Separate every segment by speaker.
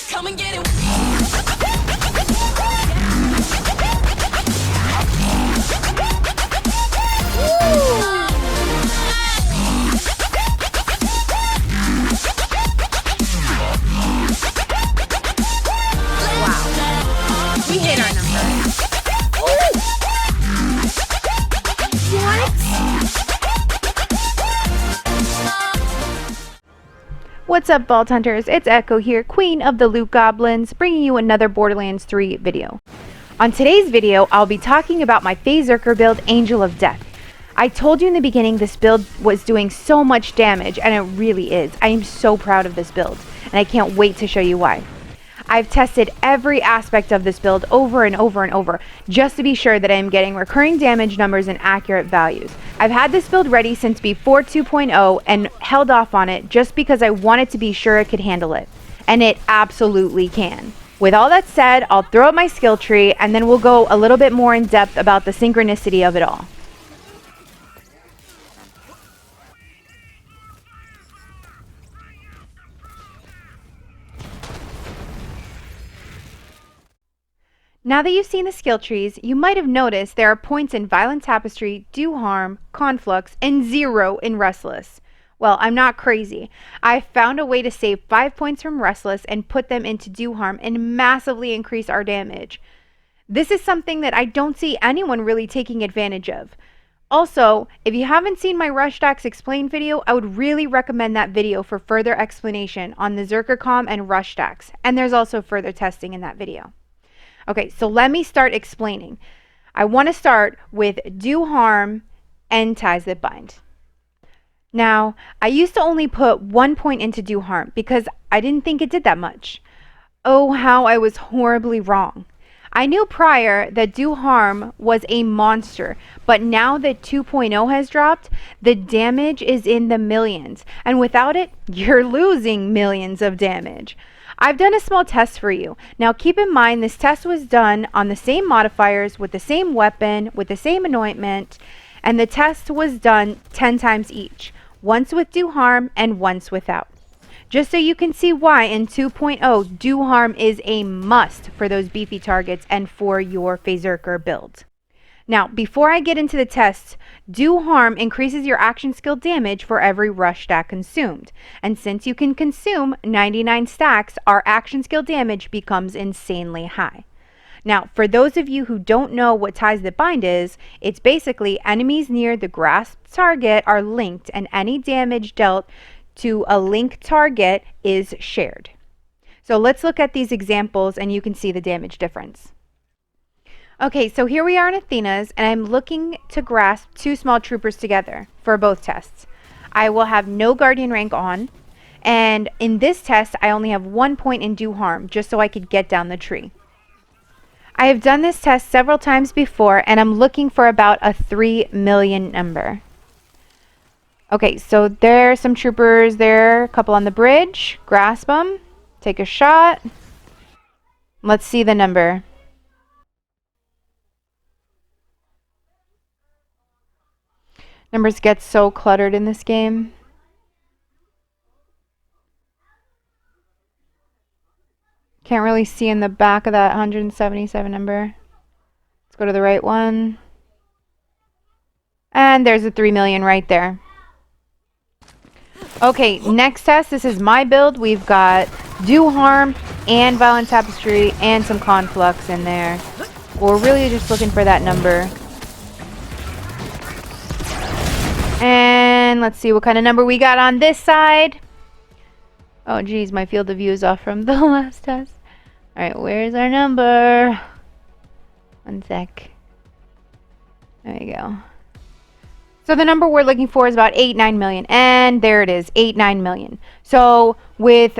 Speaker 1: Come and get it.
Speaker 2: Wow. We hit our number. What's up, Vault Hunters? It's Echo here, Queen of the Loot Goblins, bringing you another Borderlands 3 video. On today's video, I'll be talking about my Phasezerker build, Angel of Death. I told you in the beginning this build was doing so much damage, and it really is. I am so proud of this build, and I can't wait to show you why. I've tested every aspect of this build over and over and over, just to be sure that I am getting recurring damage numbers and accurate values. I've had this build ready since before 2.0 and held off on it just because I wanted to be sure it could handle it. And it absolutely can. With all that said, I'll throw up my skill tree and then we'll go a little bit more in depth about the synchronicity of it all. Now that you've seen the skill trees, you might have noticed there are points in Violent Tapestry, Do Harm, Conflux, and 0 in Restless. Well, I'm not crazy. I found a way to save 5 points from Restless and put them into Do Harm and massively increase our damage. This is something that I don't see anyone really taking advantage of. Also, if you haven't seen my Rush Stacks Explain video, I would really recommend that video for further explanation on the Zerker and Rush Stacks, and there's also further testing in that video. Okay, so let me start explaining. I want to start with Do Harm and Ties That Bind. Now, I used to only put 1 point into Do Harm because I didn't think it did that much. Oh, how I was horribly wrong. I knew prior that Do Harm was a monster, but now that 2.0 has dropped, the damage is in the millions, and without it, you're losing millions of damage. I've done a small test for you. Now keep in mind this test was done on the same modifiers, with the same weapon, with the same anointment, and the test was done 10 times each. Once with Do Harm and once without. Just so you can see why in 2.0 Do Harm is a must for those beefy targets and for your Phasezerker build. Now, before I get into the tests, Do Harm increases your action skill damage for every rush stack consumed. And since you can consume 99 stacks, our action skill damage becomes insanely high. Now, for those of you who don't know what Ties That Bind is, it's basically enemies near the grasped target are linked and any damage dealt to a linked target is shared. So let's look at these examples and you can see the damage difference. Okay, so here we are in Athena's, and I'm looking to grasp 2 small troopers together for both tests. I will have no guardian rank on, and in this test, I only have 1 point in Do Harm, just so I could get down the tree. I have done this test several times before, and I'm looking for about a 3 million number. Okay, so there are some troopers there, a couple on the bridge. Grasp them, take a shot. Let's see the number. Numbers get so cluttered in this game. Can't really see in the back of that 177 number. Let's go to the right one. And there's a 3 million right there. Okay, next test. This is my build. We've got Do Harm and Violent Tapestry and some Conflux in there. We're really just looking for that number. And let's see what kind of number we got on this side. Oh geez, my field of view is off from the last test. Alright, where's our number? 1 sec. There you go. So the number we're looking for is about 8-9 million. And there it is, 8-9 million. So with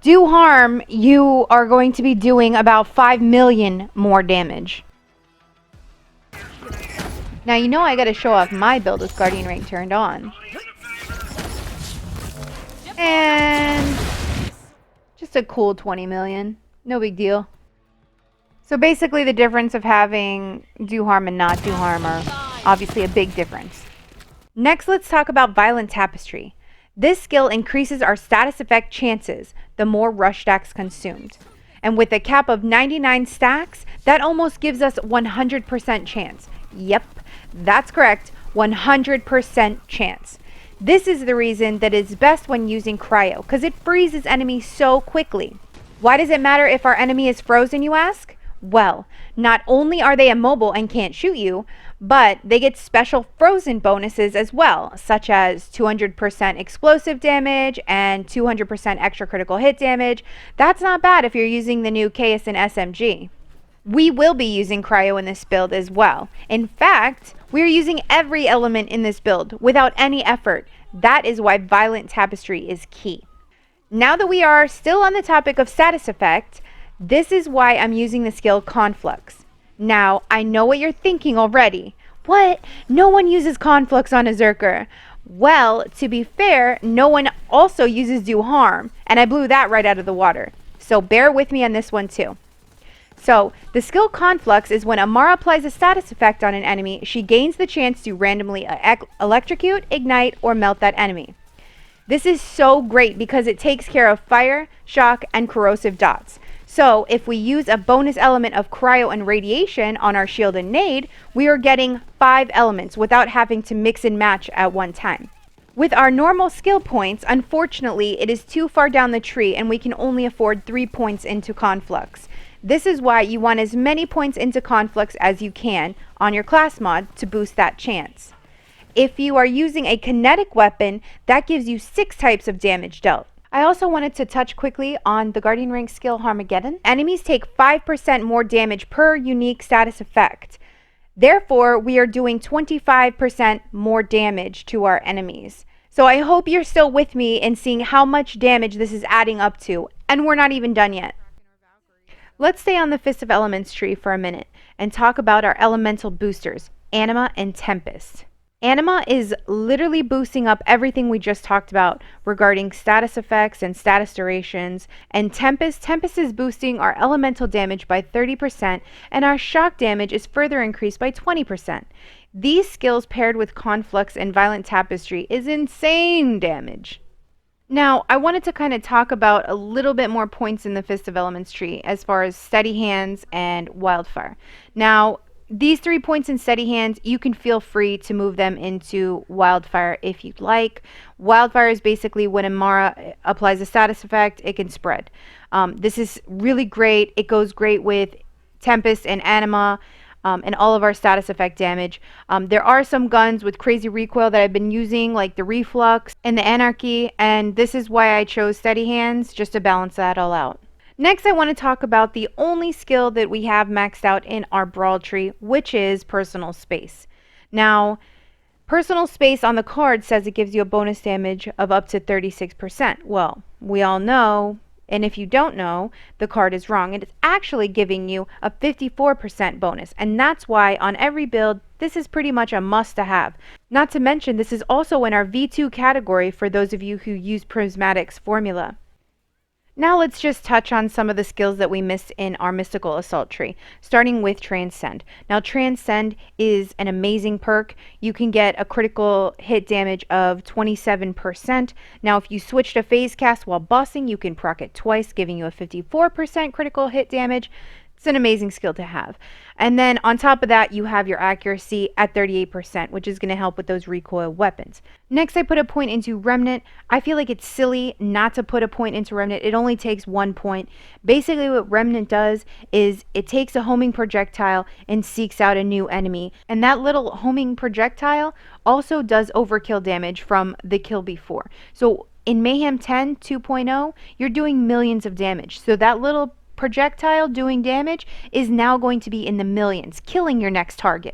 Speaker 2: Do Harm, you are going to be doing about 5 million more damage. Now you know I gotta show off my build with Guardian Rank turned on. And just a cool 20 million. No big deal. So basically the difference of having Do Harm and not Do Harm are obviously a big difference. Next, let's talk about Violent Tapestry. This skill increases our status effect chances the more rush stacks consumed. And with a cap of 99 stacks, that almost gives us 100% chance. Yep, that's correct, 100% chance. This is the reason that it's best when using cryo, because it freezes enemies so quickly. Why does it matter if our enemy is frozen, you ask? Well, not only are they immobile and can't shoot you, but they get special frozen bonuses as well, such as 200% explosive damage and 200% extra critical hit damage. That's not bad if you're using the new KSN SMG. We will be using cryo in this build as well. In fact, we're using every element in this build without any effort. That is why Violent Tapestry is key. Now that we are still on the topic of status effect, this is why I'm using the skill Conflux. Now, I know what you're thinking already. What? No one uses Conflux on a Zerker. Well, to be fair, no one also uses Do Harm, and I blew that right out of the water. So bear with me on this one too. So, the skill Conflux is when Amara applies a status effect on an enemy, she gains the chance to randomly electrocute, ignite, or melt that enemy. This is so great because it takes care of fire, shock, and corrosive dots. So if we use a bonus element of cryo and radiation on our shield and nade, we are getting 5 elements without having to mix and match at one time. With our normal skill points, unfortunately, it is too far down the tree and we can only afford 3 points into Conflux. This is why you want as many points into Conflux as you can on your class mod to boost that chance. If you are using a kinetic weapon, that gives you 6 types of damage dealt. I also wanted to touch quickly on the Guardian rank skill Harmageddon. Enemies take 5% more damage per unique status effect. Therefore, we are doing 25% more damage to our enemies. So I hope you're still with me in seeing how much damage this is adding up to, and we're not even done yet. Let's stay on the Fist of Elements tree for a minute and talk about our elemental boosters, Anima and Tempest. Anima is literally boosting up everything we just talked about regarding status effects and status durations. And Tempest is boosting our elemental damage by 30% and our shock damage is further increased by 20%. These skills paired with Conflux and Violent Tapestry is insane damage. Now, I wanted to kind of talk about a little bit more points in the Fist of Elements tree as far as Steady Hands and Wildfire. Now, these 3 points in Steady Hands, you can feel free to move them into Wildfire if you'd like. Wildfire is basically when Amara applies a status effect, it can spread. This is really great. It goes great with Tempest and Anima and all of our status effect damage. There are some guns with crazy recoil that I've been using, like the Reflux and the Anarchy, and this is why I chose Steady Hands, just to balance that all out. Next, I want to talk about the only skill that we have maxed out in our Brawl tree, which is Personal Space. Now, Personal Space on the card says it gives you a bonus damage of up to 36%. Well, we all know, and if you don't know, the card is wrong. It's actually giving you a 54% bonus, and that's why on every build, this is pretty much a must to have. Not to mention, this is also in our V2 category for those of you who use Prismatic's formula. Now let's just touch on some of the skills that we missed in our Mystical Assault tree, starting with Transcend. Now Transcend is an amazing perk. You can get a critical hit damage of 27%. Now if you switch to Phase Cast while bossing, you can proc it twice, giving you a 54% critical hit damage. It's an amazing skill to have. And then on top of that, you have your accuracy at 38%, which is going to help with those recoil weapons. Next, I put a point into Remnant. I feel like it's silly not to put a point into Remnant. It only takes 1 point. Basically, what Remnant does is it takes a homing projectile and seeks out a new enemy. And that little homing projectile also does overkill damage from the kill before. So in Mayhem 10 2.0, you're doing millions of damage. So that little projectile doing damage is now going to be in the millions, killing your next target.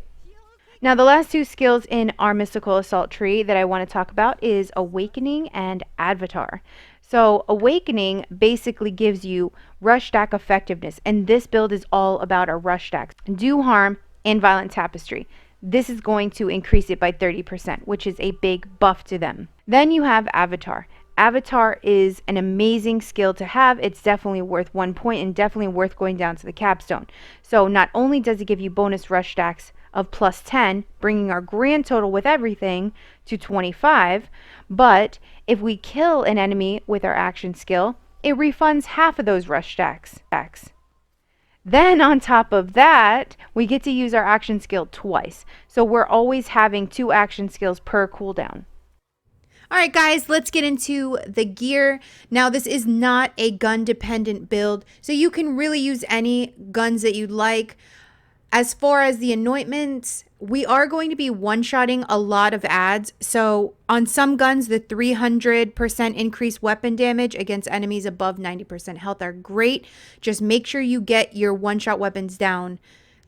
Speaker 2: Now the last 2 skills in our Mystical Assault tree that I want to talk about is Awakening and Avatar. So Awakening basically gives you rush stack effectiveness, and this build is all about our rush stacks. Do Harm and Violent Tapestry. This is going to increase it by 30%, which is a big buff to them. Then you have Avatar. Avatar is an amazing skill to have. It's definitely worth 1 point and definitely worth going down to the capstone. So not only does it give you bonus rush stacks of +10, bringing our grand total with everything to 25, but if we kill an enemy with our action skill, it refunds half of those rush stacks. Then on top of that, we get to use our action skill twice. So we're always having 2 action skills per cooldown. Alright guys, let's get into the gear. Now this is not a gun dependent build, so you can really use any guns that you'd like. As far as the anointments, we are going to be one-shotting a lot of adds. So on some guns, the 300% increased weapon damage against enemies above 90% health are great. Just make sure you get your one-shot weapons down.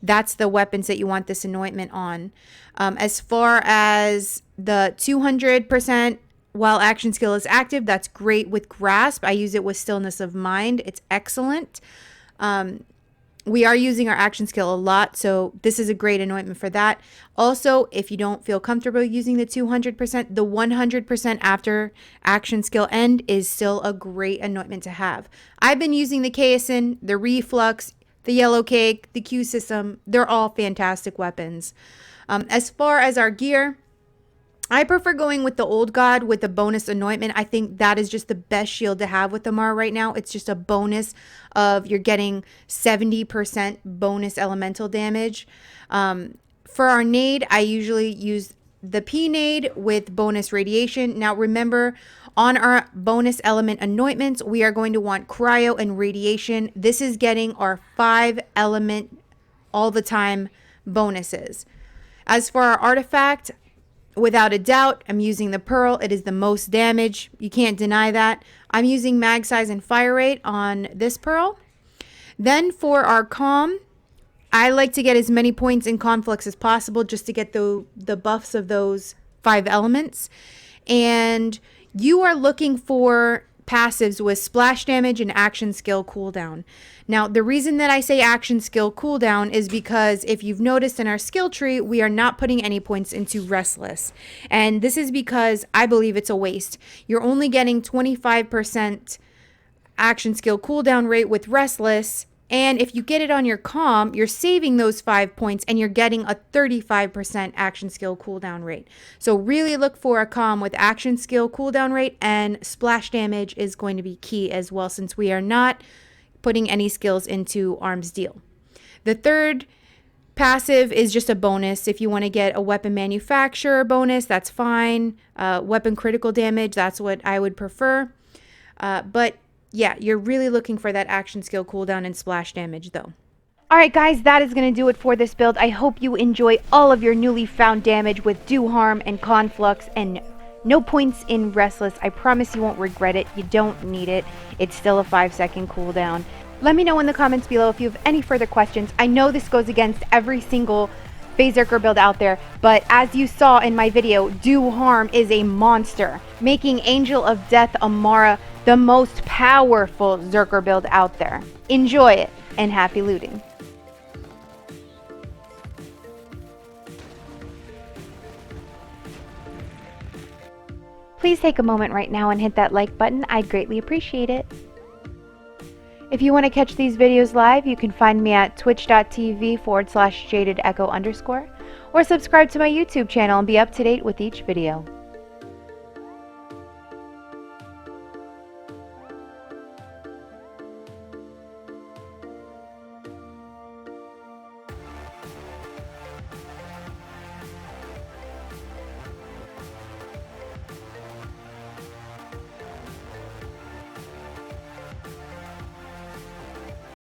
Speaker 2: That's the weapons that you want this anointment on. As far as the 200% while action skill is active, that's great with grasp. I use it with stillness of mind. It's excellent. We are using our action skill a lot, so this is a great anointment for that. Also, if you don't feel comfortable using the 200%, the 100% after action skill end is still a great anointment to have. I've been using the Kaisen, the Reflux, the Yellow Cake, the Q system. They're all fantastic weapons. As far as our gear, I prefer going with the Old God with the bonus anointment. I think that is just the best shield to have with Amara right now. It's just a bonus of you're getting 70% bonus elemental damage. For our nade, I usually use the P nade with bonus radiation. Now remember, on our bonus element anointments, we are going to want cryo and radiation. This is getting our 5 element all the time bonuses. As for our artifact, without a doubt, I'm using the Pearl. It is the most damage. You can't deny that. I'm using mag size and fire rate on this Pearl. Then for our Calm, I like to get as many points in Conflux as possible just to get the buffs of those 5 elements. And you are looking for passives with splash damage and action skill cooldown. Now, the reason that I say action skill cooldown is because if you've noticed in our skill tree, we are not putting any points into Restless. And this is because I believe it's a waste. You're only getting 25% action skill cooldown rate with Restless. And if you get it on your Calm, you're saving those 5 points and you're getting a 35% action skill cooldown rate. So really look for a Calm with action skill cooldown rate, and splash damage is going to be key as well, since we are not putting any skills into Arms Deal. The third passive is just a bonus. If you want to get a weapon manufacturer bonus, that's fine. Weapon critical damage, that's what I would prefer. But yeah, you're really looking for that action skill cooldown and splash damage though. Alright guys, that is going to do it for this build. I hope you enjoy all of your newly found damage with Do Harm and Conflux and no points in Restless. I promise you won't regret it. You don't need it. It's still a 5-second cooldown. Let me know in the comments below if you have any further questions. I know this goes against every single Phasezerker build out there, but as you saw in my video, Do Harm is a monster, making Angel of Death Amara the most powerful Zerker build out there. Enjoy it, and happy looting. Please take a moment right now and hit that like button. I'd greatly appreciate it. If you want to catch these videos live, you can find me at twitch.tv/JadedEcho_ or subscribe to my YouTube channel and be up to date with each video.